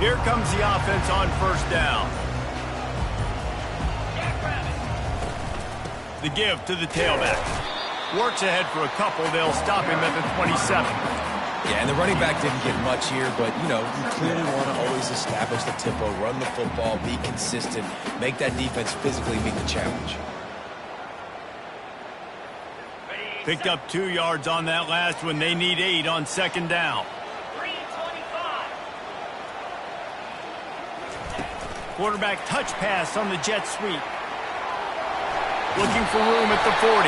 Here comes the offense on first down. The give to the tailback. Works ahead for a couple. They'll stop him at the 27. Yeah, and the running back didn't get much here, but, you know, you clearly want to always establish the tempo, run the football, be consistent, make that defense physically meet the challenge. Picked up 2 yards on that last one. They need 8 on second down. Quarterback touch pass on the jet sweep. Looking for room at the 40.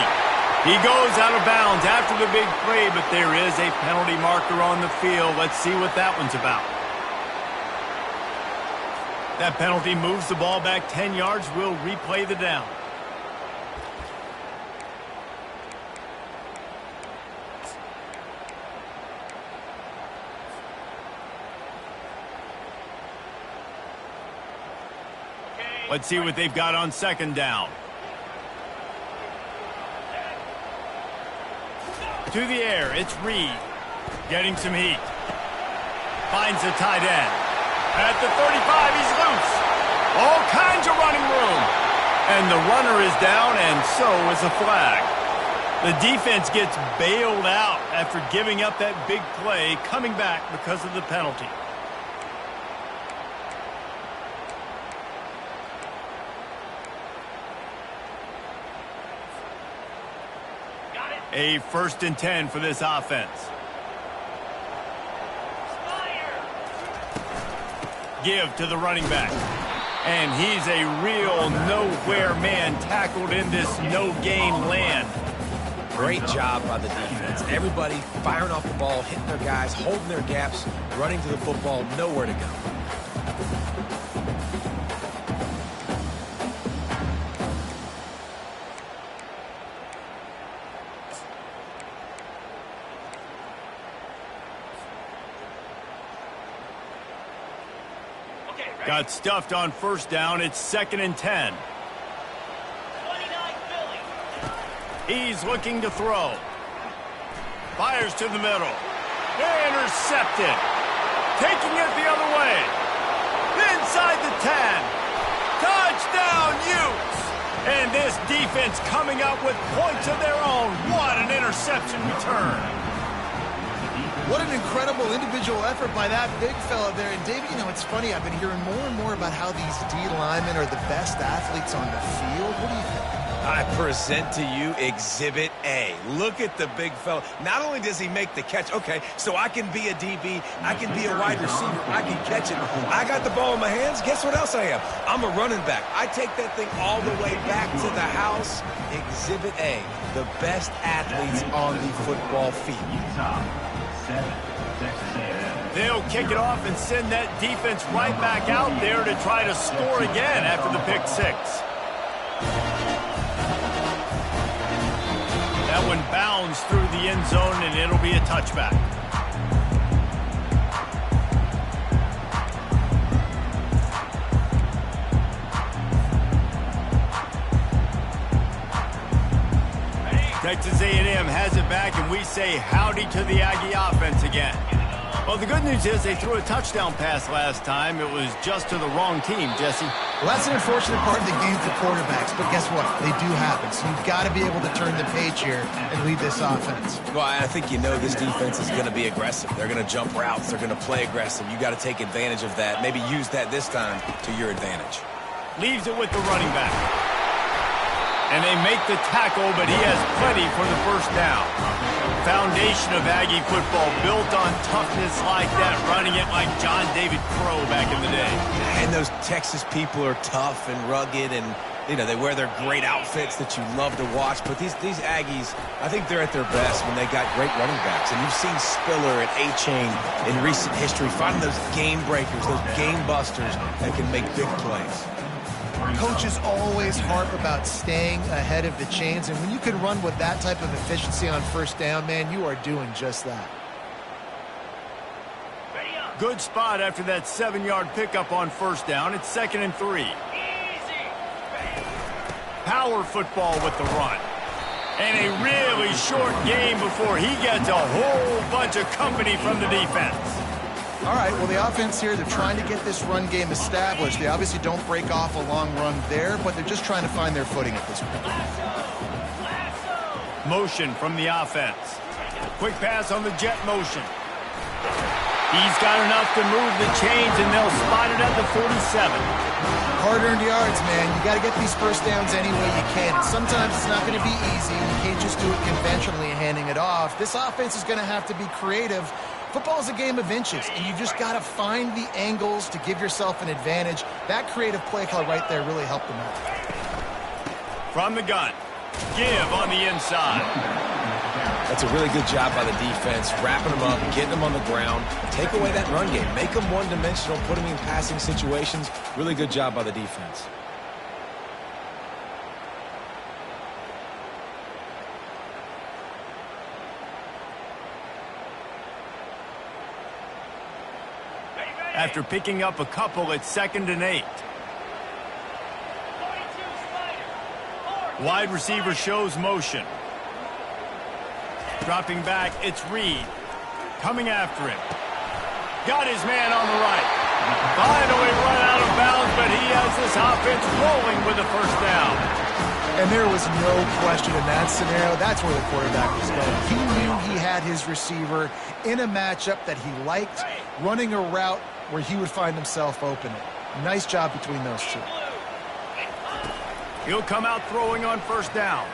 He goes out of bounds after the big play, but there is a penalty marker on the field. Let's see what that one's about. That penalty moves the ball back 10 yards. We'll replay the down. Let's see what they've got on second down. To the air, it's Reed. Getting some heat. Finds the tight end. At the 35, he's loose. All kinds of running room. And the runner is down, and so is a flag. The defense gets bailed out after giving up that big play, coming back because of the penalty. A 1st and 10 for this offense. Give to the running back. And he's a real nowhere man tackled in this no-gain land. Great job by the defense. Everybody firing off the ball, hitting their guys, holding their gaps, running to the football, nowhere to go. Got stuffed on first down. It's 2nd and 10. 29 Philly. He's looking to throw. Fires to the middle. Intercepted. Taking it the other way. Inside the 10. Touchdown, Utes. And this defense coming up with points of their own. What an interception return. What an incredible individual effort by that big fella there. And, David, you know, it's funny. I've been hearing more and more about how these D linemen are the best athletes on the field. What do you think? I present to you Exhibit A. Look at the big fella. Not only does he make the catch, okay, so I can be a DB, I can be a wide receiver, I can catch it. I got the ball in my hands. Guess what else I am? I'm a running back. I take that thing all the way back to the house. Exhibit A, the best athletes on the football field. They'll kick it off and send that defense right back out there to try to score again after the pick six. That one bounds through the end zone, and it'll be a touchback. Texas A&M has it back, and we say howdy to the Aggie offense again. Well, the good news is they threw a touchdown pass last time. It was just to the wrong team, Jesse. Well, that's an unfortunate part of the game for quarterbacks, but guess what? They do happen, so you've got to be able to turn the page here and lead this offense. Well, I think you know this defense is going to be aggressive. They're going to jump routes. They're going to play aggressive. You got to take advantage of that. Maybe use that this time to your advantage. Leaves it with the running back. And they make the tackle, but he has plenty for the first down. Foundation of Aggie football built on toughness like that, running it like John David Crow back in the day. And those Texas people are tough and rugged, and you know they wear their great outfits that you love to watch. But these Aggies, I think they're at their best when they got great running backs. And you've seen Spiller and A-Chain in recent history finding those game breakers, those game busters that can make big plays. Coaches always harp about staying ahead of the chains, and when you can run with that type of efficiency on first down, man, you are doing just that. Good spot after that 7-yard pickup on first down. It's 2nd and 3. Power football with the run. And a really short game before he gets a whole bunch of company from the defense. All right, well, the offense here, they're trying to get this run game established. They obviously don't break off a long run there, but they're just trying to find their footing at this point. Motion from the offense. Quick pass on the jet motion. He's got enough to move the chains, and they'll spot it at the 47. Hard-earned yards, man. You got to get these first downs any way you can. And sometimes it's not going to be easy. You can't just do it conventionally and handing it off. This offense is going to have to be creative. Football is a game of inches, and you just got to find the angles to give yourself an advantage. That creative play call right there really helped them out. From the gun. Give on the inside. That's a really good job by the defense, wrapping them up, getting them on the ground. Take away that run game. Make them one-dimensional, put them in passing situations. Really good job by the defense. After picking up a couple, it's 2nd and 8. Wide receiver shows motion. Dropping back, it's Reed. Coming after him. Got his man on the right. Finally run out of bounds, but he has this offense rolling with a first down. And there was no question in that scenario. That's where the quarterback was going. He knew he had his receiver in a matchup that he liked, running a route where he would find himself open. Nice job between those two. He'll come out throwing on first down.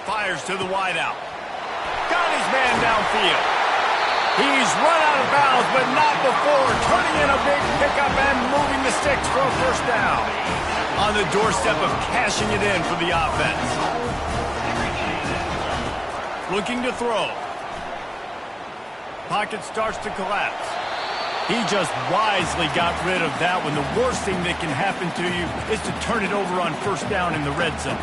Fires to the wideout. Got his man downfield. He's run out of bounds, but not before turning in a big pickup and moving the sticks for a first down. On the doorstep of cashing it in for the offense. Looking to throw. Pocket starts to collapse. He just wisely got rid of that when the worst thing that can happen to you is to turn it over on first down in the red zone.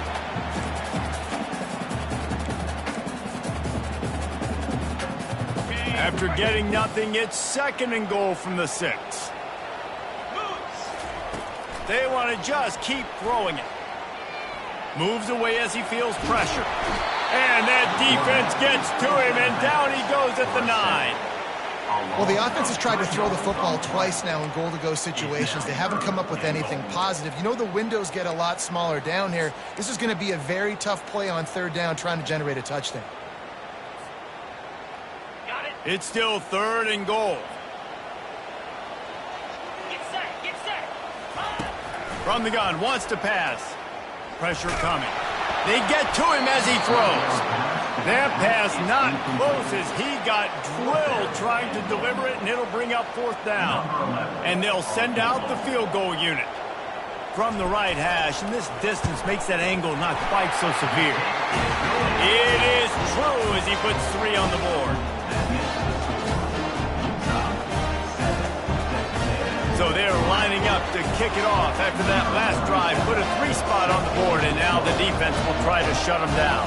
After getting nothing, it's 2nd and goal from the 6. They want to just keep throwing it. Moves away as he feels pressure. And that defense gets to him, and down he goes at the 9. Well, the offense has tried to throw the football twice now in goal-to-go situations. They haven't come up with anything positive. You know the windows get a lot smaller down here. This is going to be a very tough play on 3rd down trying to generate a touchdown. It's still 3rd and goal. Get set. From the gun, wants to pass. Pressure coming. They get to him as he throws. That pass not close as he got drilled trying to deliver it, and it'll bring up 4th down. And they'll send out the field goal unit. From the right hash, and this distance makes that angle not quite so severe. It is true as he puts 3 on the board. So they're lining up to kick it off after that last drive. Put a 3 spot on the board, and now the defense will try to shut them down.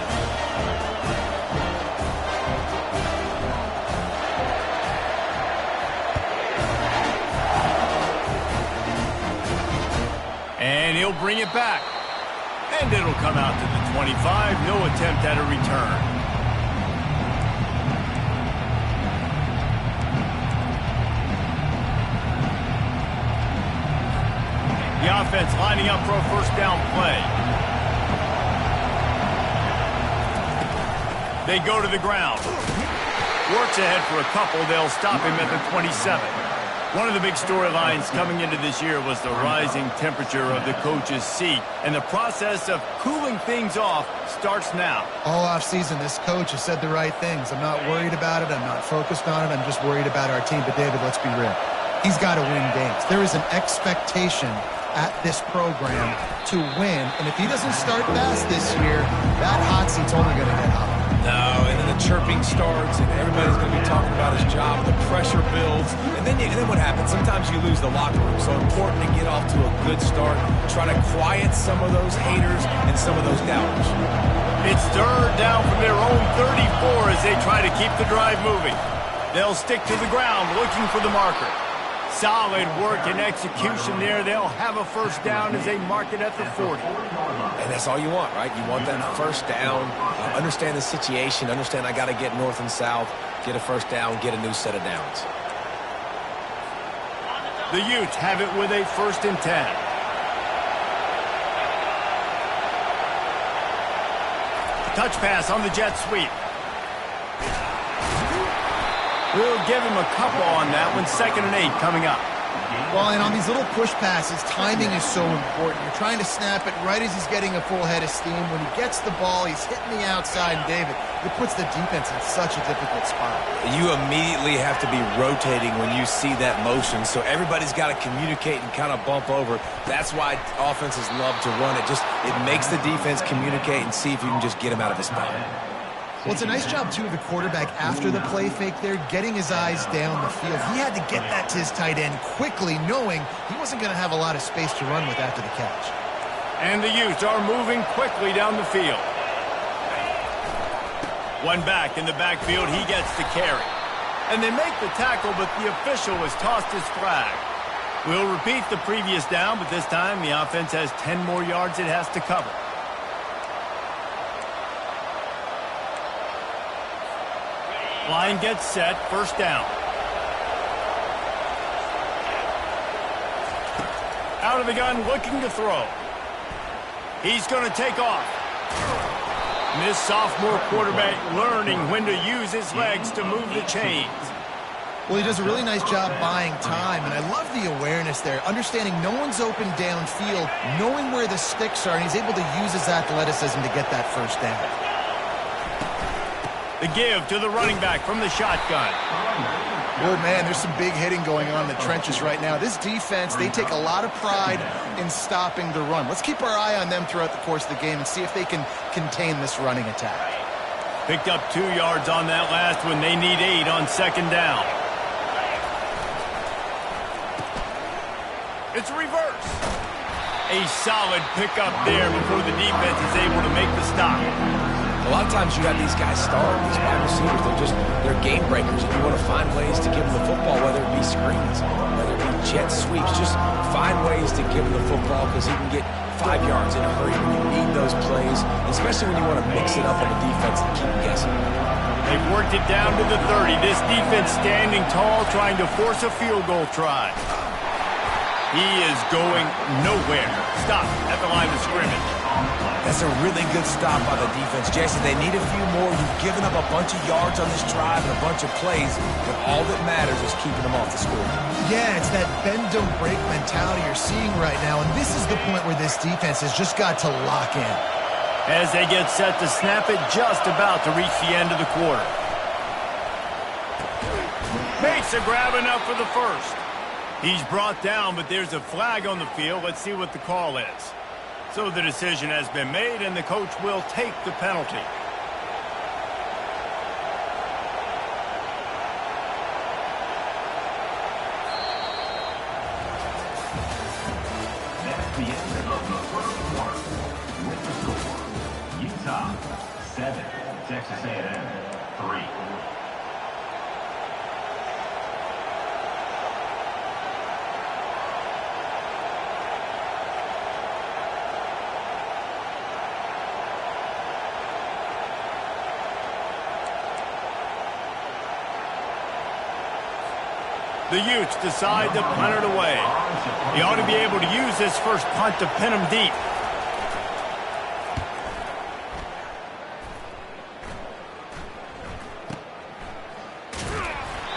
And he'll bring it back. And it'll come out to the 25. No attempt at a return. The offense lining up for a first down play. They go to the ground. Works ahead for a couple. They'll stop him at the 27. One of the big storylines coming into this year was the rising temperature of the coach's seat. And the process of cooling things off starts now. All offseason, this coach has said the right things. I'm not worried about it. I'm not focused on it. I'm just worried about our team. But, David, let's be real. He's got to win games. There is an expectation at this program to win. And if he doesn't start fast this year, that hot seat's only going to get hot. No, and then the chirping starts, and everybody's going to be talking about his job. The pressure builds, and then what happens? Sometimes you lose the locker room. So important to get off to a good start. Try to quiet some of those haters and some of those doubters. It's 3rd down from their own 34 as they try to keep the drive moving. They'll stick to the ground looking for the marker. Solid work and execution there. They'll have a first down as they mark it at the 40. And that's all you want, right? You want that first down. Understand the situation. Understand I got to get north and south, get a first down, get a new set of downs. The Utes have it with a 1st and 10. Touch pass on the jet sweep. We'll give him a couple on that one. 2nd and 8 coming up. Well, and on these little push passes, timing is so important. You're trying to snap it right as he's getting a full head of steam. When he gets the ball, he's hitting the outside, and David, it puts the defense in such a difficult spot. You immediately have to be rotating when you see that motion, so everybody's got to communicate and kind of bump over. That's why offenses love to run it. It makes the defense communicate and see if you can just get him out of his spot. Well, it's a nice job, too, of the quarterback after the play fake there, getting his eyes down the field. He had to get that to his tight end quickly, knowing he wasn't going to have a lot of space to run with after the catch. And the Utes are moving quickly down the field. One back in the backfield, he gets the carry. And they make the tackle, but the official has tossed his flag. We'll repeat the previous down, but this time the offense has 10 more yards it has to cover. Line gets set, 1st down. Out of the gun, looking to throw. He's going to take off. And this sophomore quarterback learning when to use his legs to move the chains. Well, he does a really nice job buying time, and I love the awareness there, understanding no one's open downfield, knowing where the sticks are, and he's able to use his athleticism to get that 1st down. The give to the running back from the shotgun. Well, man, there's some big hitting going on in the trenches right now. This defense, they take a lot of pride in stopping the run. Let's keep our eye on them throughout the course of the game and see if they can contain this running attack. Picked up 2 yards on that last one. They need 8 on 2nd down. It's a reverse. A solid pickup there before the defense is able to make the stop. A lot of times you have these guys start, these wide receivers, they're game breakers, and you want to find ways to give them the football, whether it be screens, whether it be jet sweeps. Just find ways to give him the football because he can get 5 yards in a hurry when you need those plays, especially when you want to mix it up on the defense and keep them guessing. They've worked it down to the 30. This defense standing tall, trying to force a field goal try. He is going nowhere. Stop at the line of scrimmage. That's a really good stop by the defense. Jason, they need a few more. You've given up a bunch of yards on this drive and a bunch of plays, but all that matters is keeping them off the score. Yeah, it's that bend, don't break mentality you're seeing right now, and this is the point where this defense has just got to lock in. As they get set to snap it, just about to reach the end of the quarter. Makes a grab enough for the 1st. He's brought down, but there's a flag on the field. Let's see what the call is. So the decision has been made, and the coach will take the penalty. That's the end of the 1st quarter. With the score, Utah 7, Texas A&M 3. The Utes decide to punt it away. He ought to be able to use this 1st punt to pin him deep.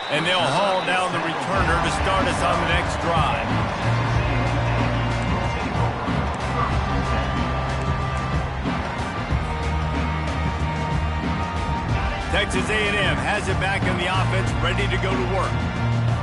And they'll haul down the returner to start us on the next drive. Texas A&M has it back in the offense, ready to go to work.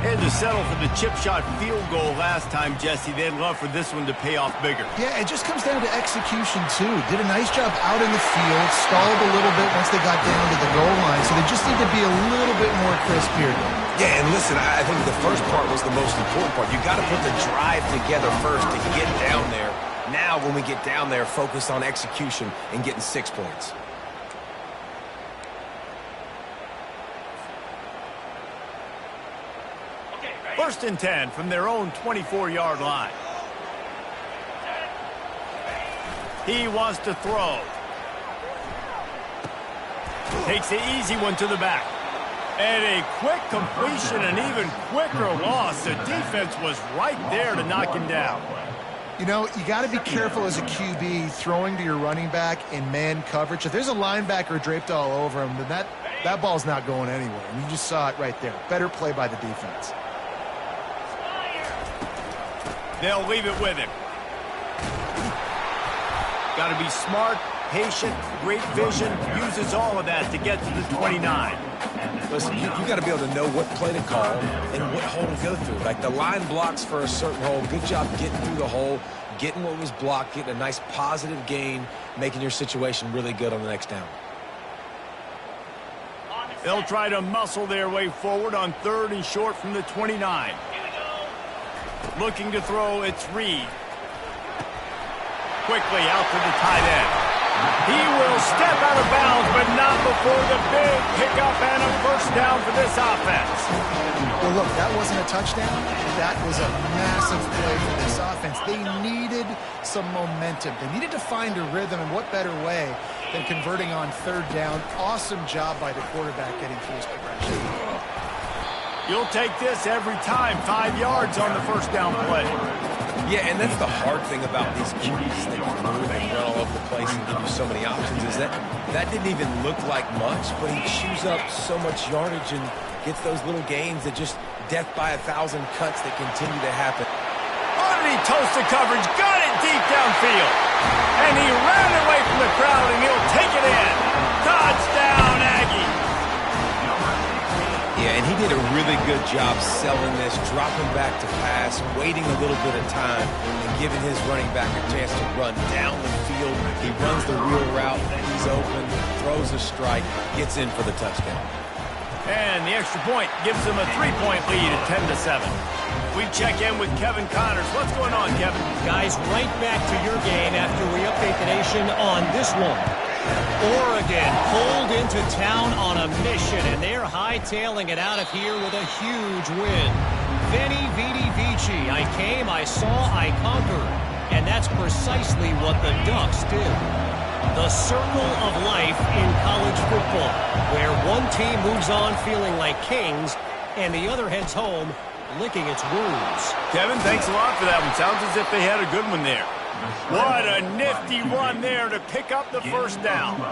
Had to settle for the chip shot field goal last time, Jesse. They'd love for this one to pay off bigger. Yeah, it just comes down to execution, too. Did a nice job out in the field, stalled a little bit once they got down to the goal line, so they just need to be a little bit more crisp here. Yeah, and listen, I think the first part was the most important part. You got to put the drive together first to get down there. Now, when we get down there, focus on execution and getting 6 points. First and 10 from their own 24-yard line. He wants to throw. Takes the easy one to the back. And a quick completion, an even quicker loss. The defense was right there to knock him down. You know, you got to be careful as a QB throwing to your running back in man coverage. If there's a linebacker draped all over him, then that ball's not going anywhere. And you just saw it right there. Better play by the defense. They'll leave it with him. Got to be smart, patient, great vision. Uses all of that to get to the 29. Listen, you got to be able to know what play to call and what hole to go through. Like the line blocks for a certain hole. Good job getting through the hole, getting what was blocked, getting a nice positive gain, making your situation really good on the next down. They'll try to muscle their way forward on 3rd and short from the 29. Looking to throw, it's Reed. Quickly out to the tight end. He will step out of bounds, but not before the big pickup and a first down for this offense. Well, look, that wasn't a touchdown. That was a massive play for this offense. They needed some momentum. They needed to find a rhythm, and what better way than converting on 3rd down. Awesome job by the quarterback getting through his progression. You'll take this every time. 5 yards on the first down play. Yeah, and that's the hard thing about these QBs. They can move and run all over the place and give you so many options. Is that didn't even look like much, but he chews up so much yardage and gets those little gains that just death by 1,000 cuts that continue to happen. Underneath toasted coverage, got it deep downfield. And he ran away from the crowd, and he'll take it in. Touchdown, Aggie. Yeah, and he did a really good job selling this, dropping back to pass, waiting a little bit of time, and giving his running back a chance to run down the field. He runs the wheel route, he's open, throws a strike, gets in for the touchdown. And the extra point gives them a 3-point lead at 10-7. We check in with Kevin Connors. What's going on, Kevin? Guys, right back to your game after we update the nation on this one. Oregon pulled into town on a mission, and they're hightailing it out of here with a huge win. Veni, Vidi, Vici. I came, I saw, I conquered. And that's precisely what the Ducks did. The circle of life in college football, where one team moves on feeling like kings, and the other heads home licking its wounds. Kevin, thanks a lot for that one. Sounds as if they had a good one there. What a nifty run there to pick up the first down.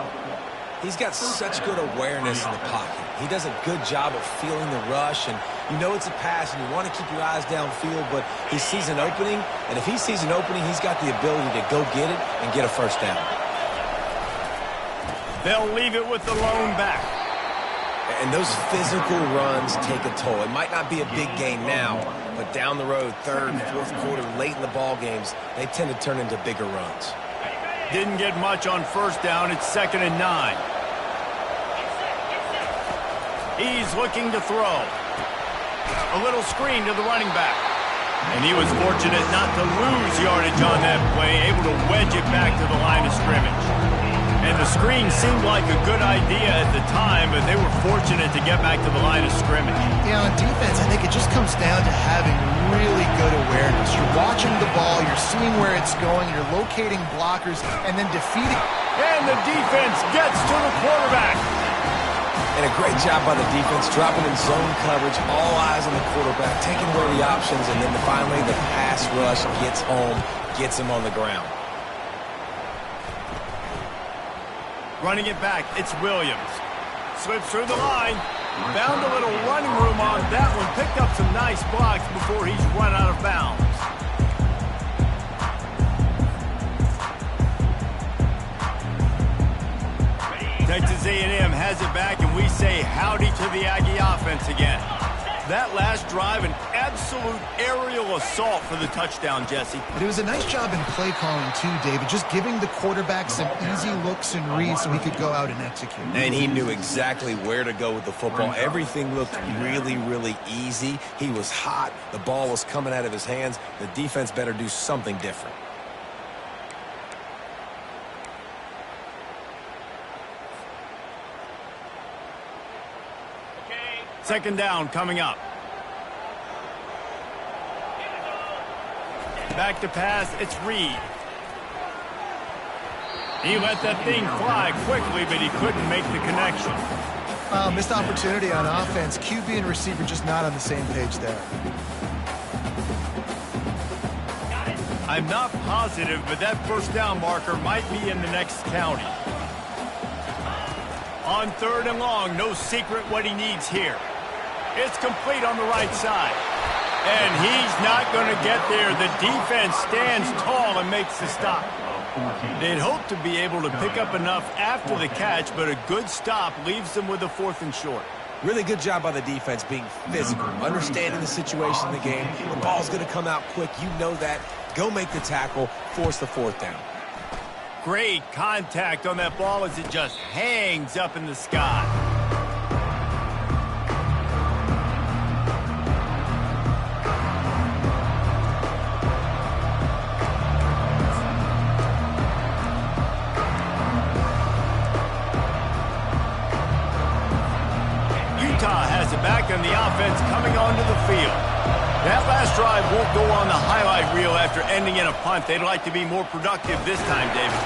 He's got such good awareness in the pocket. He does a good job of feeling the rush, and you know it's a pass, and you want to keep your eyes downfield, but he sees an opening, and if he sees an opening, he's got the ability to go get it and get a first down. They'll leave it with the lone back. And those physical runs take a toll. It might not be a big gain now, but down the road, 3rd, 4th quarter, late in the ball games, they tend to turn into bigger runs. Didn't get much on first down. It's 2nd and 9. He's looking to throw. A little screen to the running back. And he was fortunate not to lose yardage on that play, able to wedge it back to the line of scrimmage. And the screen seemed like a good idea at the time, but they were fortunate to get back to the line of scrimmage. Yeah, on defense, I think it just comes down to having really good awareness. You're watching the ball, you're seeing where it's going, you're locating blockers, and then defeating. And the defense gets to the quarterback. And a great job by the defense, dropping in zone coverage, all eyes on the quarterback, taking away the options, and then finally the pass rush gets home, gets him on the ground. Running it back, it's Williams. Slips through the line. Found a little running room on that one. Picked up some nice blocks before he's run out of bounds. Texas A&M has it back, and we say howdy to the Aggie offense again. That last drive, an absolute aerial assault for the touchdown, Jesse. But it was a nice job in play calling too, David, just giving the quarterback some easy looks and reads so he could go out and execute. And he knew exactly where to go with the football. Everything looked really, really easy. He was hot. The ball was coming out of his hands. The defense better do something different. Second down coming up. Back to pass, it's Reed. He let that thing fly quickly, but he couldn't make the connection. Missed opportunity on offense. QB and receiver just not on the same page there. I'm not positive, but that first down marker might be in the next county. On 3rd and long, no secret what he needs here. It's complete on the right side. And he's not going to get there. The defense stands tall and makes the stop. They'd hope to be able to pick up enough after the catch, but a good stop leaves them with a 4th and short. Really good job by the defense being physical, understanding the situation in the game. The ball's going to come out quick. You know that. Go make the tackle, force the 4th down. Great contact on that ball as it just hangs up in the sky. Utah has it back and the offense coming onto the field. That last drive won't go on the highlight reel after ending in a punt. They'd like to be more productive this time, David.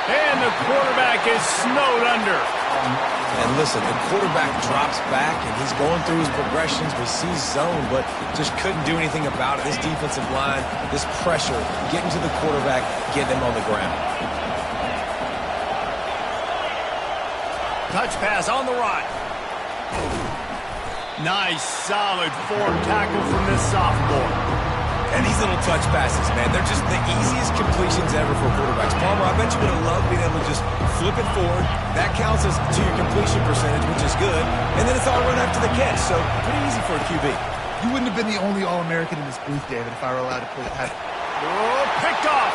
And the quarterback is snowed under. And listen, the quarterback drops back, and he's going through his progressions. We see zone, but just couldn't do anything about it. This defensive line, this pressure, getting to the quarterback, getting him on the ground. Touch pass on the right. Nice, solid form tackle from this sophomore. And these little touch passes, man, they're just the easiest completions ever for quarterbacks. Palmer, I bet you would have loved being able to just flip it forward. That counts as to your completion percentage, which is good. And then it's all run after the catch, so pretty easy for a QB. You wouldn't have been the only All-American in this booth, David, if I were allowed to play that. Oh, picked off.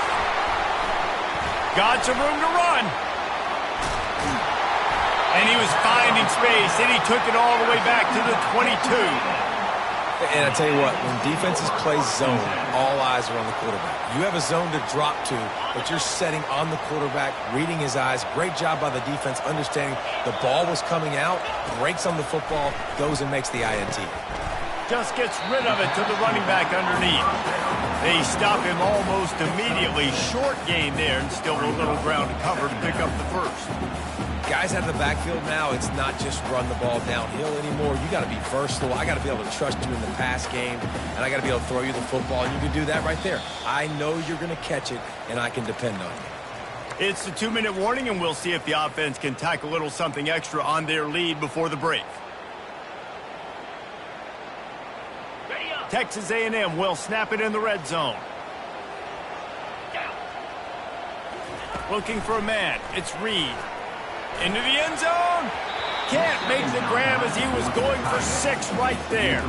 Got some room to run. And he was finding space, and he took it all the way back to the 22. And I tell you what, when defenses play zone, all eyes are on the quarterback. You have a zone to drop to, but you're setting on the quarterback, reading his eyes. Great job by the defense, understanding the ball was coming out, breaks on the football, goes and makes the INT. Just gets rid of it to the running back underneath. They stop him almost immediately. Short gain there, and still a little ground to cover to pick up the first. Guys out of the backfield now, it's not just run the ball downhill anymore. You got to be versatile. I got to be able to trust you in the pass game, and I got to be able to throw you the football, and you can do that right there. I know you're going to catch it, and I can depend on you. It's the 2-minute warning, and we'll see if the offense can tack a little something extra on their lead before the break. Texas A&M will snap it in the red zone. Looking for a man. It's Reed. Into the end zone. Can't make the grab as he was going for 6 right there.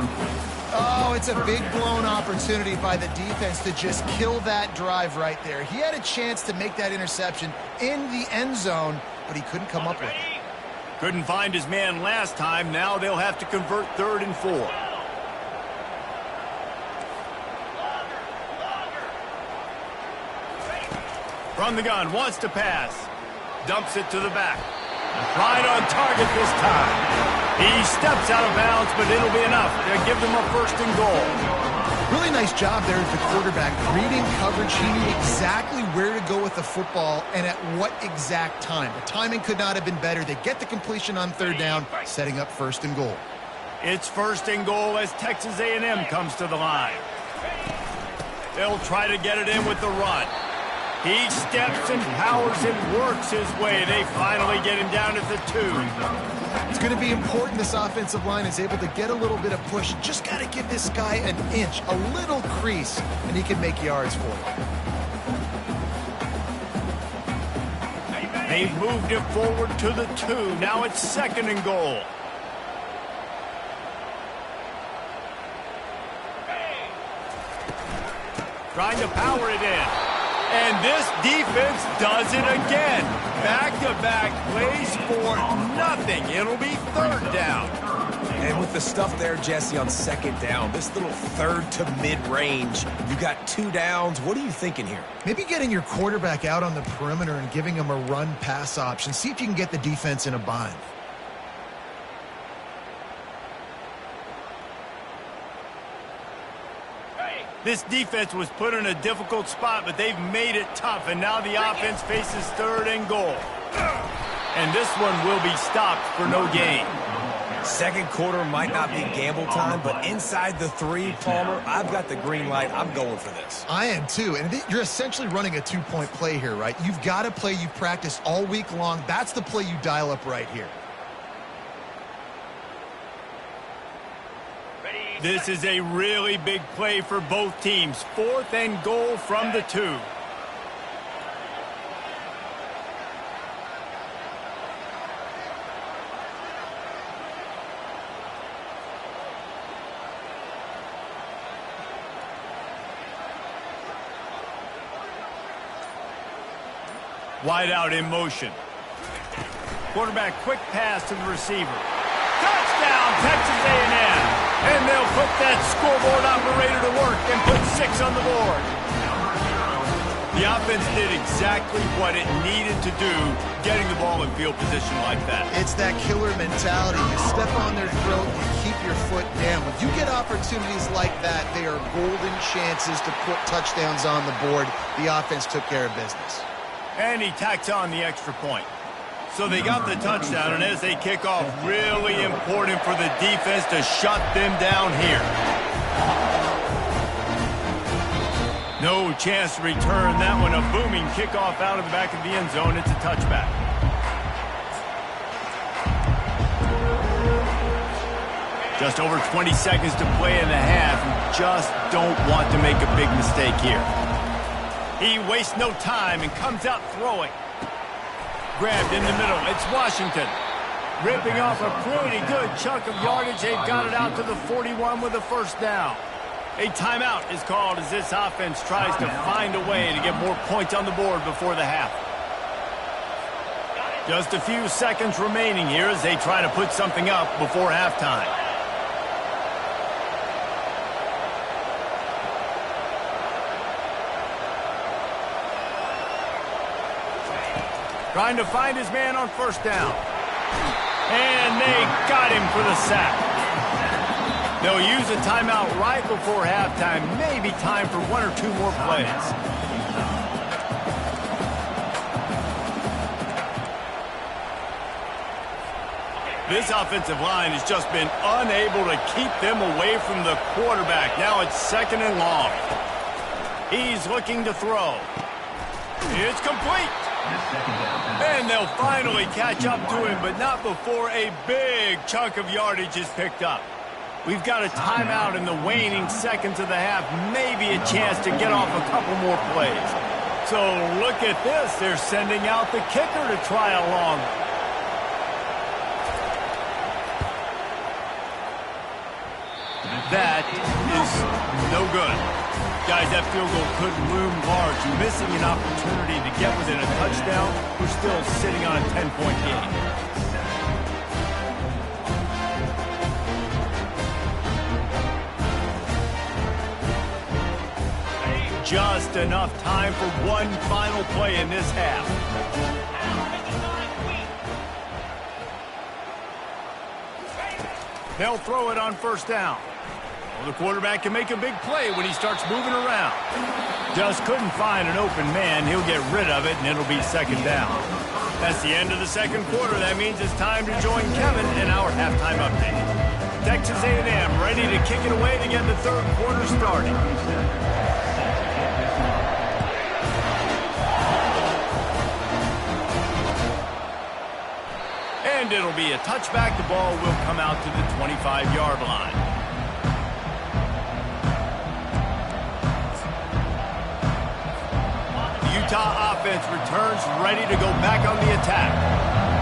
Oh, it's a big blown opportunity by the defense to just kill that drive right there. He had a chance to make that interception in the end zone, but he couldn't come up with it. Couldn't find his man last time. Now they'll have to convert 3rd and 4. From the gun, wants to pass. Dumps it to the back. Right on target this time. He steps out of bounds, but it'll be enough to give them a 1st and goal. Really nice job there at the quarterback. Reading coverage, he knew exactly where to go with the football and at what exact time. The timing could not have been better. They get the completion on 3rd down, setting up 1st and goal. It's 1st and goal as Texas A&M comes to the line. They'll try to get it in with the run. He steps and powers and works his way. They finally get him down at the 2. It's going to be important this offensive line is able to get a little bit of push. Just got to give this guy an inch, a little crease, and he can make yards for you. They've moved it forward to the 2. Now it's 2nd and goal. Trying to power it in. And this defense does it again. Back-to-back plays for nothing. It'll be 3rd down. And with the stuff there, Jesse, on 2nd down, this little 3rd to mid-range, you got 2 downs. What are you thinking here? Maybe getting your quarterback out on the perimeter and giving him a run-pass option. See if you can get the defense in a bind. This defense was put in a difficult spot, but they've made it tough, and now the offense faces 3rd and goal. And this one will be stopped for no gain. Second quarter might not be gamble time, but inside the 3, Palmer, I've got the green light. I'm going for this. I am too, and you're essentially running a 2-point play here, right? You've got a play you've practiced all week long. That's the play you dial up right here. This is a really big play for both teams. 4th and goal from the 2. Wide out in motion. Quarterback quick pass to the receiver. Touchdown, Texas A&M. And they'll put that scoreboard operator to work and put 6 on the board. The offense did exactly what it needed to do, getting the ball in field position like that. It's that killer mentality. You step on their throat, you keep your foot down. When you get opportunities like that, they are golden chances to put touchdowns on the board. The offense took care of business. And he tacks on the extra point. So they got the touchdown, and as they kick off, really important for the defense to shut them down here. No chance to return that one. A booming kickoff out of the back of the end zone. It's a touchback. Just over 20 seconds to play in the half. You just don't want to make a big mistake here. He wastes no time and comes out throwing. Grabbed in the middle. It's Washington. Ripping off a pretty good chunk of yardage. They've got it out to the 41 with a first down. A timeout is called as this offense tries to find a way to get more points on the board before the half. Just a few seconds remaining here as they try to put something up before halftime. Trying to find his man on first down. And they got him for the sack. They'll use a timeout right before halftime. Maybe time for 1 or 2 more plays. This offensive line has just been unable to keep them away from the quarterback. Now it's 2nd and long. He's looking to throw. It's complete. And they'll finally catch up to him, but not before a big chunk of yardage is picked up. We've got a timeout in the waning seconds of the half. Maybe a chance to get off a couple more plays. So look at this. They're sending out the kicker to try a long one. That is no good. Guys, that field goal could loom large. Missing an opportunity to get within a touchdown. We're still sitting on a 10-point game. Just enough time for one final play in this half. They'll throw it on first down. Well, the quarterback can make a big play when he starts moving around. Just couldn't find an open man. He'll get rid of it, and it'll be 2nd down. That's the end of the 2nd quarter. That means it's time to join Kevin in our halftime update. Texas A&M ready to kick it away to get the 3rd quarter started. And it'll be a touchback. The ball will come out to the 25-yard line. The Utah offense returns ready to go back on the attack.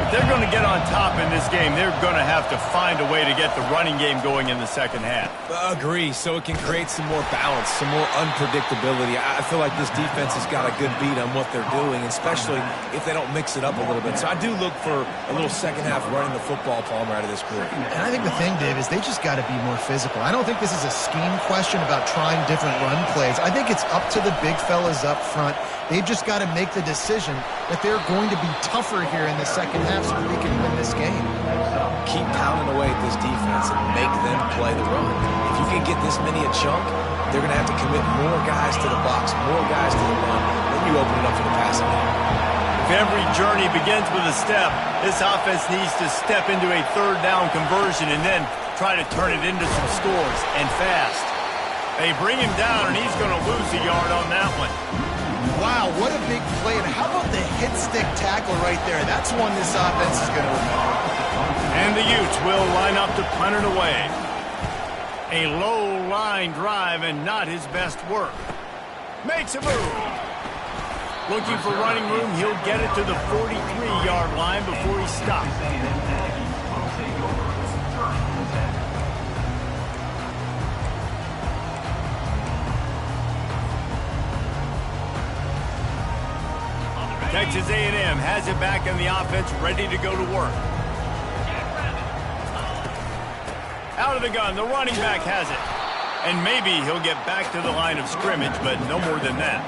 If they're going to get on top in this game, they're going to have to find a way to get the running game going in the 2nd half. Agree, so it can create some more balance, some more unpredictability. I feel like this defense has got a good beat on what they're doing, especially if they don't mix it up a little bit. So I do look for a little 2nd half running the football, Palmer, out of this group. And I think the thing, Dave, is they just got to be more physical. I don't think this is a scheme question about trying different run plays. I think it's up to the big fellas up front. They've just got to make the decision that they're going to be tougher here in the 2nd half so they can win this game. Keep pounding away at this defense and make them play the run. If you can get this many a chunk, they're going to have to commit more guys to the box, more guys to the run. Then you open it up for the passing game. If every journey begins with a step, This offense needs to step into a third down conversion and then try to turn it into some scores, and fast. They bring him down, and he's going to lose a yard on that one. Wow, what a big play. And how about the hit stick tackle right there? That's one this offense is going to remember. And the Utes will line up to punt it away. A low line drive and not his best work. Makes a move. Looking for running room, he'll get it to the 43-yard line before he stops. Texas A&M has it back in the offense, ready to go to work. Out of the gun, the running back has it. And maybe he'll get back to the line of scrimmage, but no more than that.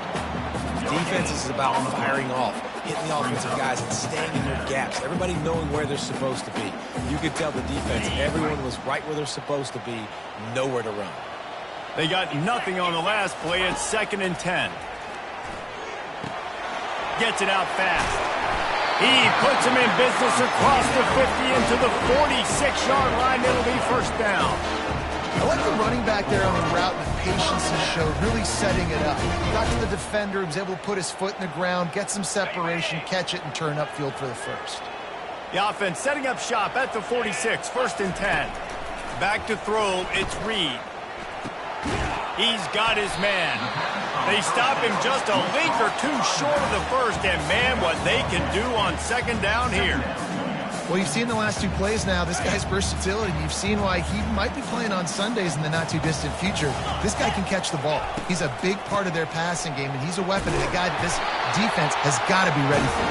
Defense is about firing off, hitting the offensive guys and staying in their gaps. Everybody knowing where they're supposed to be. You could tell the defense, everyone was right where they're supposed to be, nowhere to run. They got nothing on the last play. It's 2nd and 10. Gets it out fast. He puts him in business across the 50 into the 46-yard line. It'll be first down. I like the running back there on the route, the patience he showed, really setting it up. Got to the defender, he was able to put his foot in the ground, get some separation, catch it, and turn upfield for the first. The offense setting up shop at the 46, 1st and 10. Back to throw, it's Reed. He's got his man. They stop him just a link or two short of the first, and man, what they can do on 2nd down here. Well, you've seen the last 2 plays now, this guy's versatility. You've seen why he might be playing on Sundays in the not-too-distant future. This guy can catch the ball. He's a big part of their passing game, and he's a weapon and a guy that this defense has got to be ready for.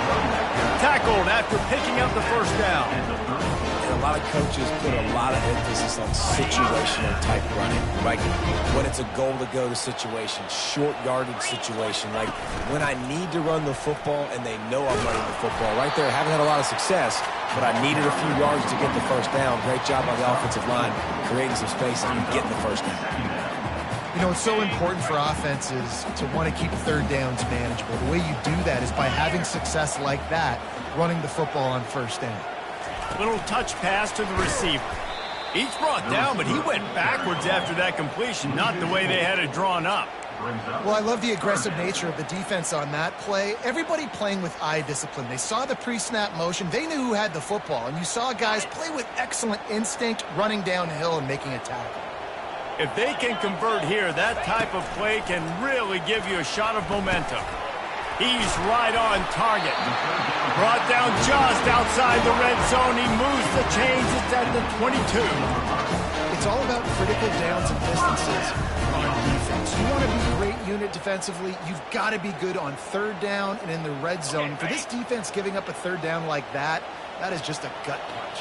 Tackled after picking up the first down. And a lot of coaches put a lot of emphasis on situational type running, right? When it's a goal-to-go situation, short yardage situation, like when I need to run the football and they know I'm running the football. Right there, haven't had a lot of success, but I needed a few yards to get the first down. Great job by the offensive line, creating some space and getting the first down. You know, it's so important for offenses to want to keep 3rd downs manageable. The way you do that is by having success like that, running the football on 1st down. Little touch pass to the receiver. He's brought down, but he went backwards after that completion, not the way they had it drawn up. Well, I love the aggressive nature of the defense on that play. Everybody playing with eye discipline. They saw the pre-snap motion. They knew who had the football, and you saw guys play with excellent instinct, running downhill and making a tackle. If they can convert here, that type of play can really give you a shot of momentum. He's right on target. Brought down just outside the red zone. He moves the chains. It's at the 22. It's all about critical downs and distances on defense. You want to be a great unit defensively, you've got to be good on 3rd down and in the red zone. For this defense giving up a 3rd down like that, that is just a gut punch.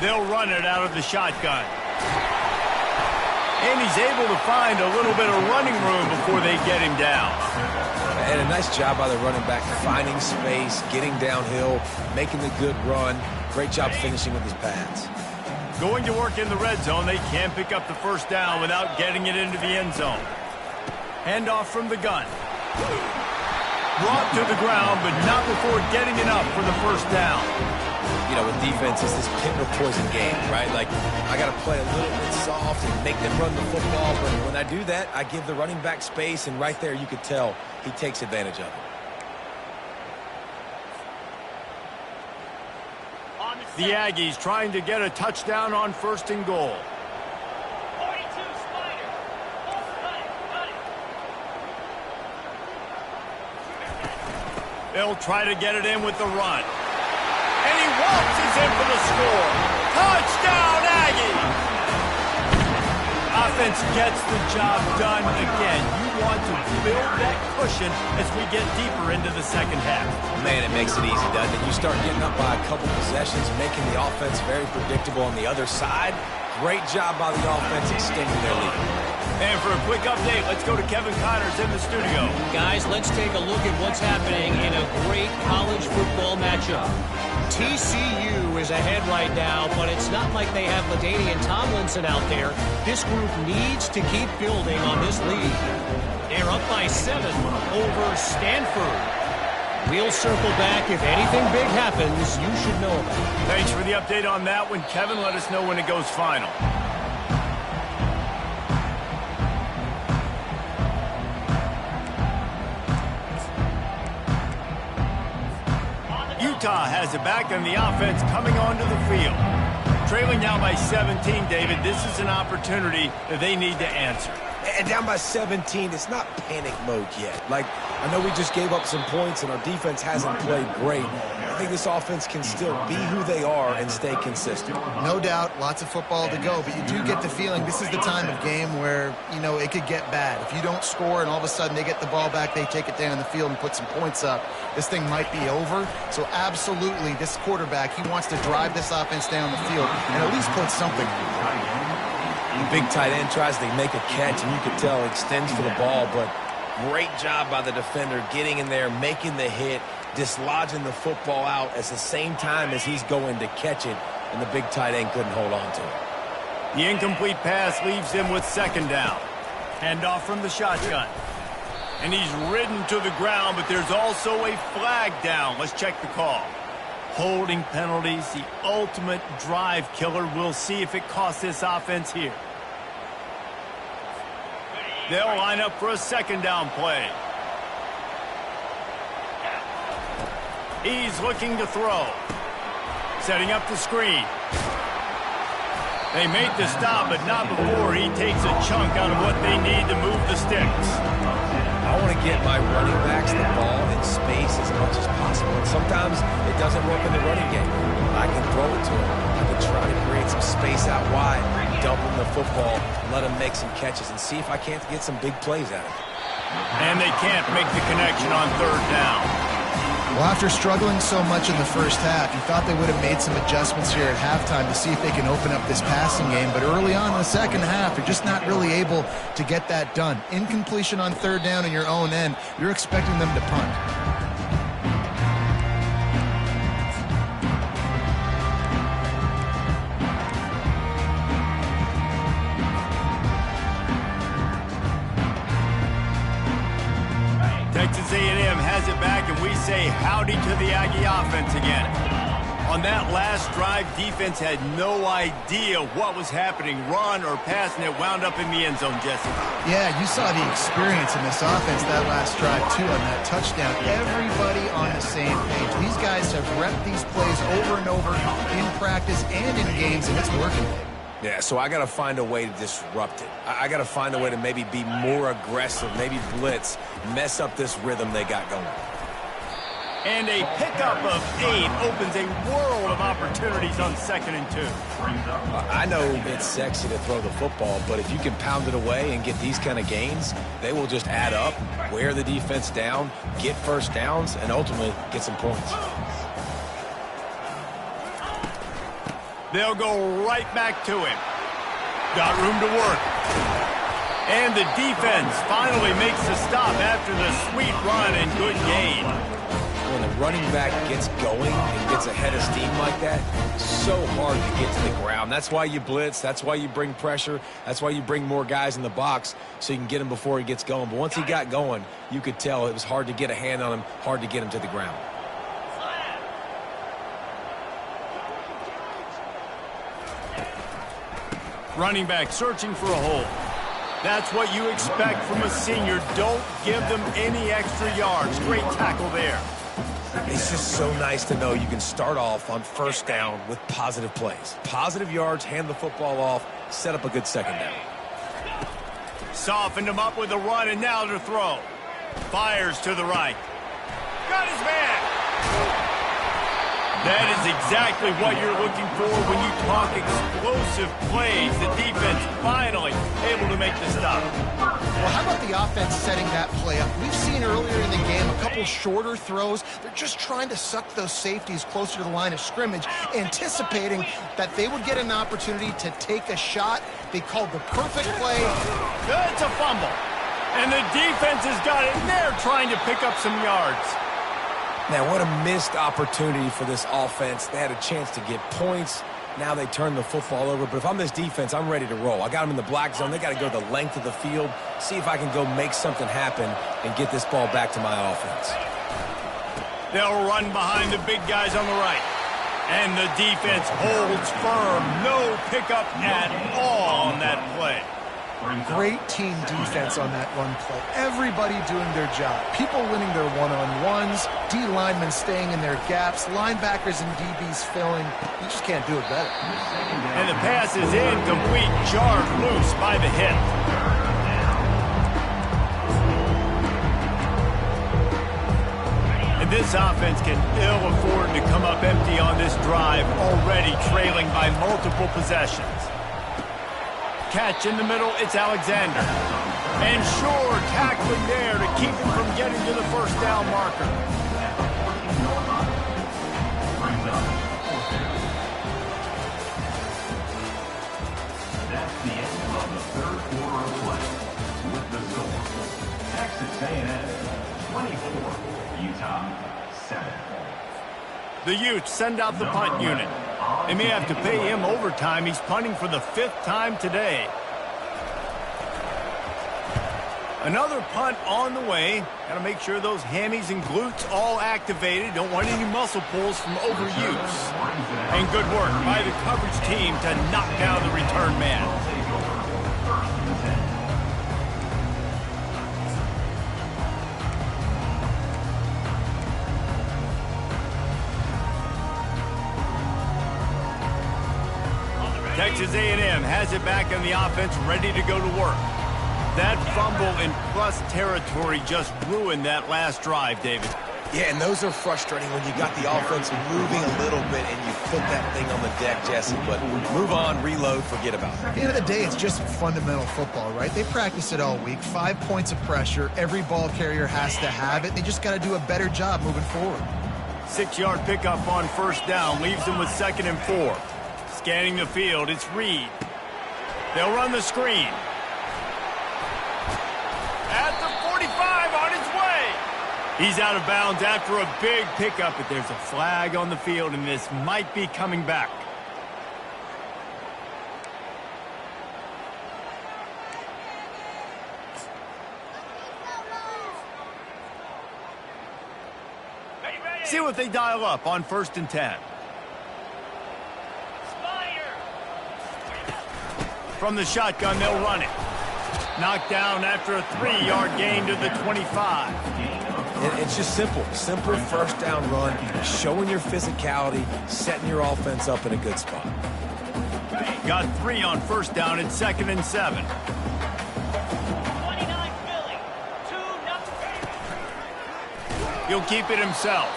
They'll run it out of the shotgun. And he's able to find a little bit of running room before they get him down. And a nice job by the running back, finding space, getting downhill, making the good run. Great job finishing with his pads. Going to work in the red zone, they can't pick up the first down without getting it into the end zone. Handoff from the gun. Brought to the ground, but not before getting it up for the first down. You know, with defense, it's this pick or poison game, right? Like, I got to play a little bit soft and make them run the football, but when I do that, I give the running back space, and right there you could tell he takes advantage of it. The Aggies trying to get a touchdown on 1st and goal. 42, Spider. Cut it. They'll try to get it in with the run. And he waltzes in for the score. Touchdown, Aggie! Offense gets the job done again. You want to build that cushion as we get deeper into the 2nd half. Man, it makes it easy, doesn't it? You start getting up by a couple possessions, making the offense very predictable on the other side. Great job by the offense extending their lead. And for a quick update, let's go to Kevin Connors in the studio. Guys, let's take a look at what's happening in a great college football matchup. TCU is ahead right now, but it's not like they have LaDainian Tomlinson out there. This group needs to keep building on this lead. They're up by 7 over Stanford. We'll circle back. If anything big happens, you should know about it. Thanks for the update on that one, Kevin. Let us know when it goes final. Utah has it back, and the offense coming onto the field. Trailing now by 17, David. This is an opportunity that they need to answer. And down by 17, it's not panic mode yet. Like, I know we just gave up some points and our defense hasn't played great. I think this offense can still be who they are and stay consistent. No doubt, lots of football to go, but you do get the feeling this is the time of game where, you know, it could get bad. If you don't score and all of a sudden they get the ball back, they take it down the field and put some points up, this thing might be over. So absolutely, this quarterback, he wants to drive this offense down the field and at least put something. The big tight end tries to make a catch, and you can tell extends for the ball, but great job by the defender getting in there, making the hit, dislodging the football out at the same time as he's going to catch it, and the big tight end couldn't hold on to it. The incomplete pass leaves him with second down. Handoff from the shotgun. And he's ridden to the ground, but there's also a flag down. Let's check the call. Holding penalties, the ultimate drive killer. We'll see if it costs this offense here. They'll line up for a second down play. He's looking to throw. Setting up the screen. They make the stop, but not before he takes a chunk out of what they need to move the sticks. I want to get my running backs the ball in space as much as possible. And sometimes it doesn't work in the running game. I can throw it to him. I can try to create some space out wide, dump him the football, let him make some catches, and see if I can't get some big plays out of it. And they can't make the connection on third down. Well, after struggling so much in the first half, you thought they would have made some adjustments here at halftime to see if they can open up this passing game. But early on in the second half, they're just not really able to get that done. Incompletion on third down in your own end, you're expecting them to punt. Texas A&M has it back, and we say howdy to the Aggie offense again. On that last drive, defense had no idea what was happening, run or pass, and it wound up in the end zone, Jesse. Yeah, you saw the experience in this offense that last drive, too, on that touchdown. Everybody on the same page. These guys have repped these plays over and over in practice and in games, and it's working. Yeah, so I got to find a way to disrupt it. I got to find a way to maybe be more aggressive, maybe blitz, mess up this rhythm they got going. And a pickup of 8 opens a world of opportunities on 2nd and 2. I know it's sexy to throw the football, but if you can pound it away and get these kind of gains, they will just add up, wear the defense down, get first downs, and ultimately get some points. They'll go right back to him. Got room to work. And the defense finally makes the stop after the sweet run and good gain. When a running back gets going and gets ahead of steam like that, it's so hard to get to the ground. That's why you blitz. That's why you bring pressure. That's why you bring more guys in the box so you can get him before he gets going. But once he got going, you could tell it was hard to get a hand on him, hard to get him to the ground. Running back searching for a hole. That's what you expect from a senior. Don't give them any extra yards. Great tackle there. It's just so nice to know you can start off on first down with positive plays. Positive yards, hand the football off, set up a good second down. Softened him up with a run, and now to throw. Fires to the right. Got his man. That is exactly what you're looking for when you talk explosive plays. The defense finally able to make the stop. Well, how about the offense setting that play up? We've seen earlier in the game a couple shorter throws. They're just trying to suck those safeties closer to the line of scrimmage, anticipating that they would get an opportunity to take a shot. They called the perfect play. It's a fumble. And the defense has got it, and they're trying to pick up some yards. Man, what a missed opportunity for this offense. They had a chance to get points. Now they turn the football over. But if I'm this defense, I'm ready to roll. I got them in the black zone. They got to go the length of the field, see if I can go make something happen and get this ball back to my offense. They'll run behind the big guys on the right. And the defense holds firm. No pickup at all on that play. Great team defense on that run play. Everybody doing their job. People winning their one-on-ones, D linemen staying in their gaps, linebackers and DBs filling. You just can't do it better. And the pass is incomplete, jarred loose by the hit. And this offense can ill afford to come up empty on this drive, already trailing by multiple possessions. Catch in the middle, it's Alexander. And sure, tackling there to keep him from getting to the first down marker. That's the end of the third quarter of play. With the score, Texas A&M 24, Utah 7. The Utes send out the punt unit. They may have to pay him overtime. He's punting for the 5th time today. Another punt on the way. Got to make sure those hammies and glutes all activated. Don't want any muscle pulls from overuse. And good work by the coverage team to knock down the return man. Texas A&M has it back in the offense, ready to go to work. That fumble in plus territory just ruined that last drive, David. Yeah, and those are frustrating when you got the offense moving a little bit and you put that thing on the deck, Jesse. But move on, reload, forget about it. At the end of the day, it's just fundamental football, right? They practice it all week. 5 points of pressure. Every ball carrier has to have it. They just got to do a better job moving forward. 6-yard pickup on first down leaves them with 2nd and 4. Scanning the field, it's Reed. They'll run the screen. At the 45, on his way. He's out of bounds after a big pickup, but there's a flag on the field, and this might be coming back. See what they dial up on 1st and 10. From the shotgun, they'll run it. Knocked down after a 3-yard gain to the 25. It's just simple. Simple first down run, showing your physicality, setting your offense up in a good spot. Got 3 on first down at 2nd and 7. 29 Philly. 2-0. He'll keep it himself.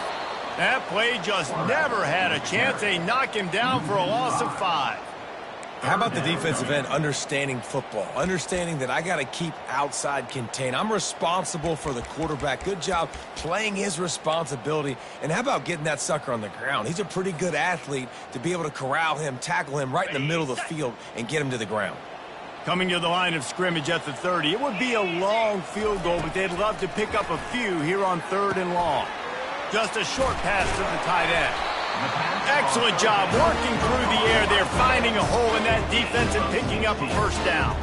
That play just never had a chance. They knock him down for a loss of 5. How about the defensive end understanding football, understanding that I got to keep outside contained. I'm responsible for the quarterback. Good job playing his responsibility. And how about getting that sucker on the ground? He's a pretty good athlete to be able to corral him, tackle him right in the middle of the field and get him to the ground. Coming to the line of scrimmage at the 30. It would be a long field goal, but they'd love to pick up a few here on 3rd and long. Just a short pass to the tight end. Excellent job working through the air there, finding a hole in that defense and picking up a first down.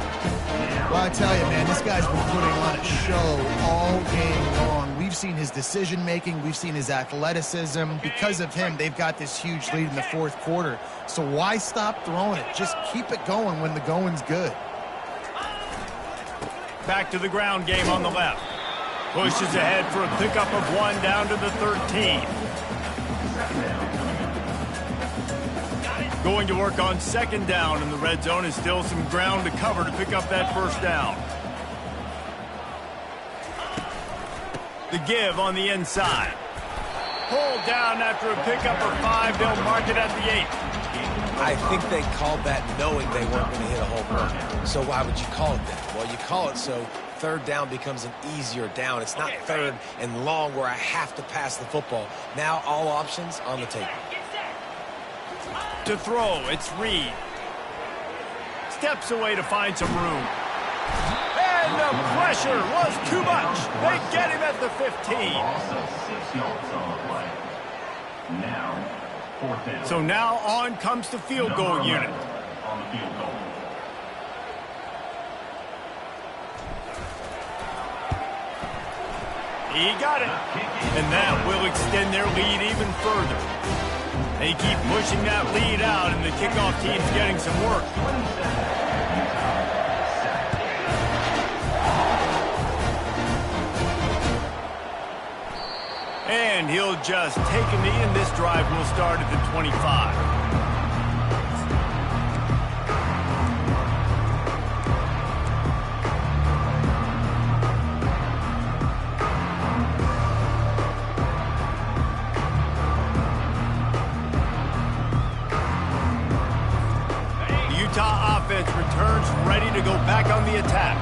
Well, I tell you, man, this guy's been putting on a show all game long. We've seen his decision-making. We've seen his athleticism. Because of him, they've got this huge lead in the 4th quarter. So why stop throwing it? Just keep it going when the going's good. Back to the ground game on the left. Pushes ahead for a pickup of 1 down to the 13. Going to work on 2nd down in the red zone is still some ground to cover to pick up that first down. The give on the inside. Pulled down after a pickup of 5. They'll mark it at the 8. I think they called that knowing they weren't going to hit a home run. So why would you call it that? Well, you call it so 3rd down becomes an easier down. It's not 3rd and long where I have to pass the football. Now all options on the table. To throw, it's Reed. Steps away to find some room. And the pressure was too much. They get him at the 15. Also 6 yards on the play. Now, 4th down. So now on comes the field goal unit. On the field goal. He got it. And that will extend their lead even further. They keep pushing that lead out, and the kickoff team's getting some work. And he'll just take a knee, and this drive will start at the 25. Utah offense returns ready to go back on the attack.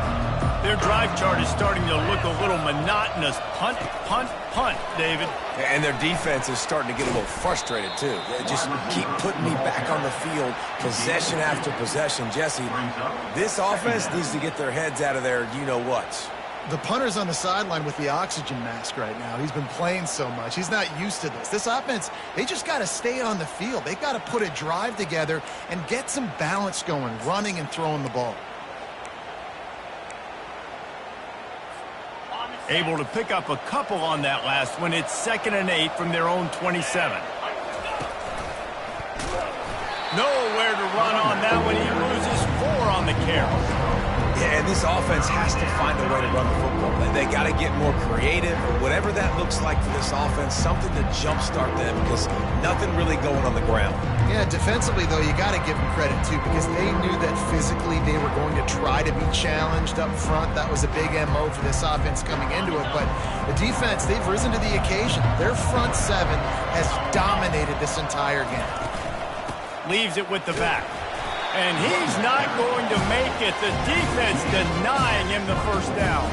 Their drive chart is starting to look a little monotonous. Punt, punt, punt, David. And their defense is starting to get a little frustrated, too. They just keep putting me back on the field, possession after possession. Jesse, this offense needs to get their heads out of their you-know-whats. The punter's on the sideline with the oxygen mask right now. He's been playing so much. He's not used to this. This offense, they just got to stay on the field. They've got to put a drive together and get some balance going, running and throwing the ball. Able to pick up a couple on that last one. It's 2nd and 8 from their own 27. Nowhere to run on that one. He loses 4 on the carry. Yeah, and this offense has to find a way to run the football. They got to get more creative, or whatever that looks like for this offense, something to jumpstart them, because nothing really going on the ground. Yeah, defensively, though, you got to give them credit, too, because they knew that physically they were going to try to be challenged up front. That was a big MO for this offense coming into it. But the defense, they've risen to the occasion. Their front seven has dominated this entire game. Leaves it with the back. And he's not going to make it. The defense denying him the first down.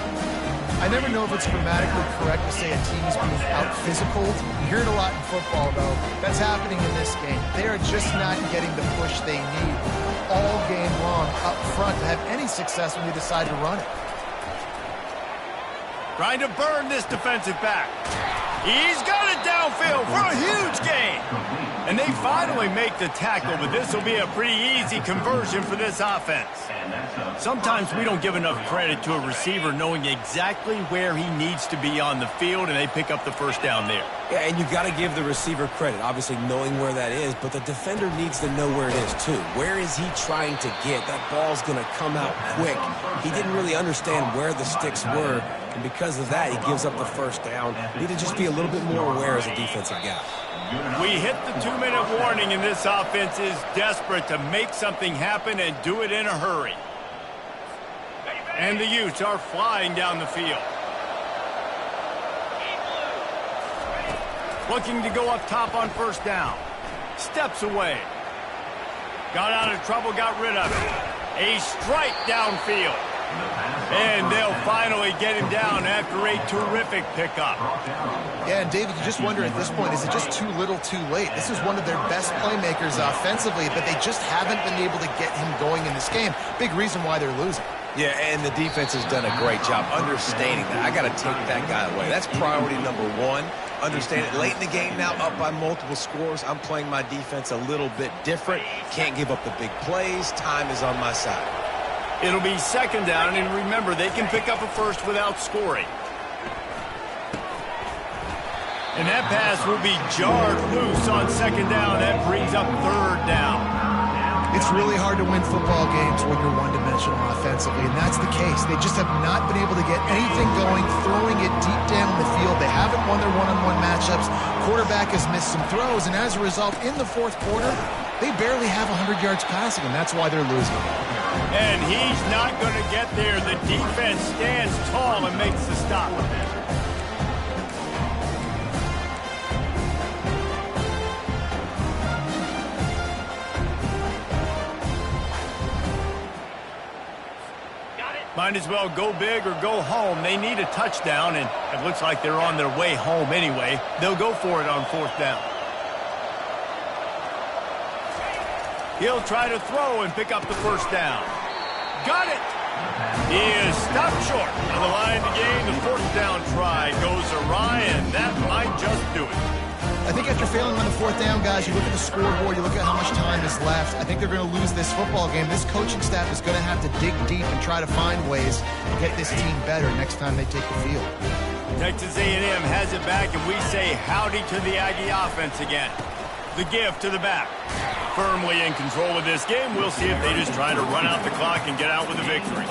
I never know if it's grammatically correct to say a team's being out-physicaled. You hear it a lot in football, though. That's happening in this game. They are just not getting the push they need all game long up front to have any success when they decide to run it. Trying to burn this defensive back. He's got it downfield for a huge gain. And they finally make the tackle, but this will be a pretty easy conversion for this offense. Sometimes we don't give enough credit to a receiver knowing exactly where he needs to be on the field, and they pick up the first down there. Yeah, and you got to give the receiver credit, obviously knowing where that is, but the defender needs to know where it is too. Where is he trying to get? That ball's going to come out quick. He didn't really understand where the sticks were, and because of that, he gives up the first down. Need to just be a little bit more aware as a defensive guy. We hit the 2-minute warning, and this offense is desperate to make something happen and do it in a hurry. And the Utes are flying down the field. Looking to go up top on first down. Steps away. Got out of trouble, got rid of it. A strike downfield. And they'll finally get him down after a terrific pickup. Yeah, and David, you just wonder at this point, is it just too little too late? This is one of their best playmakers offensively, but they just haven't been able to get him going in this game. Big reason why they're losing. Yeah, and the defense has done a great job understanding that. I got to take that guy away. That's priority number one. Understand it. Late in the game now, up by multiple scores. I'm playing my defense a little bit different. Can't give up the big plays. Time is on my side. It'll be second down, and remember, they can pick up a first without scoring. And that pass will be jarred loose on second down. That brings up third down. It's really hard to win football games when you're one-dimensional offensively, and that's the case. They just have not been able to get anything going, throwing it deep down the field. They haven't won their one-on-one matchups. Quarterback has missed some throws, and as a result, in the fourth quarter, they barely have 100 yards passing, and that's why they're losing. And he's not going to get there. The defense stands tall and makes the stop. Might as well go big or go home. They need a touchdown, and it looks like they're on their way home anyway. They'll go for it on fourth down. He'll try to throw and pick up the first down. Got it! He is stopped short on the line to gain. The fourth down try goes awry, and that might just do it. I think after failing on the fourth down, guys. You look at the scoreboard, you look at how much time is left. I think they're going to lose this football game. This coaching staff is going to have to dig deep and try to find ways to get this team better next time they take the field. Texas A&M has it back, and we say howdy to the Aggie offense again. The gift to the back. Firmly in control of this game. We'll see if they just try to run out the clock and get out with a victory.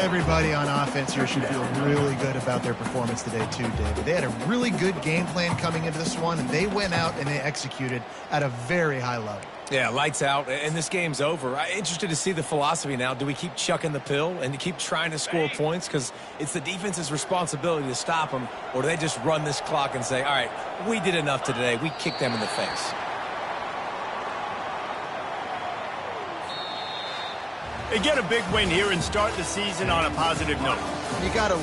Everybody on offense here should feel really good about their performance today too, David. They had a really good game plan coming into this one, and they went out and they executed at a very high level. Yeah, lights out, and this game's over. I'm interested to see the philosophy now. Do we keep chucking the pill and keep trying to score points? Because it's the defense's responsibility to stop them, or do they just run this clock and say, all right, we did enough today. We kicked them in the face. They get a big win here and start the season on a positive note. You got to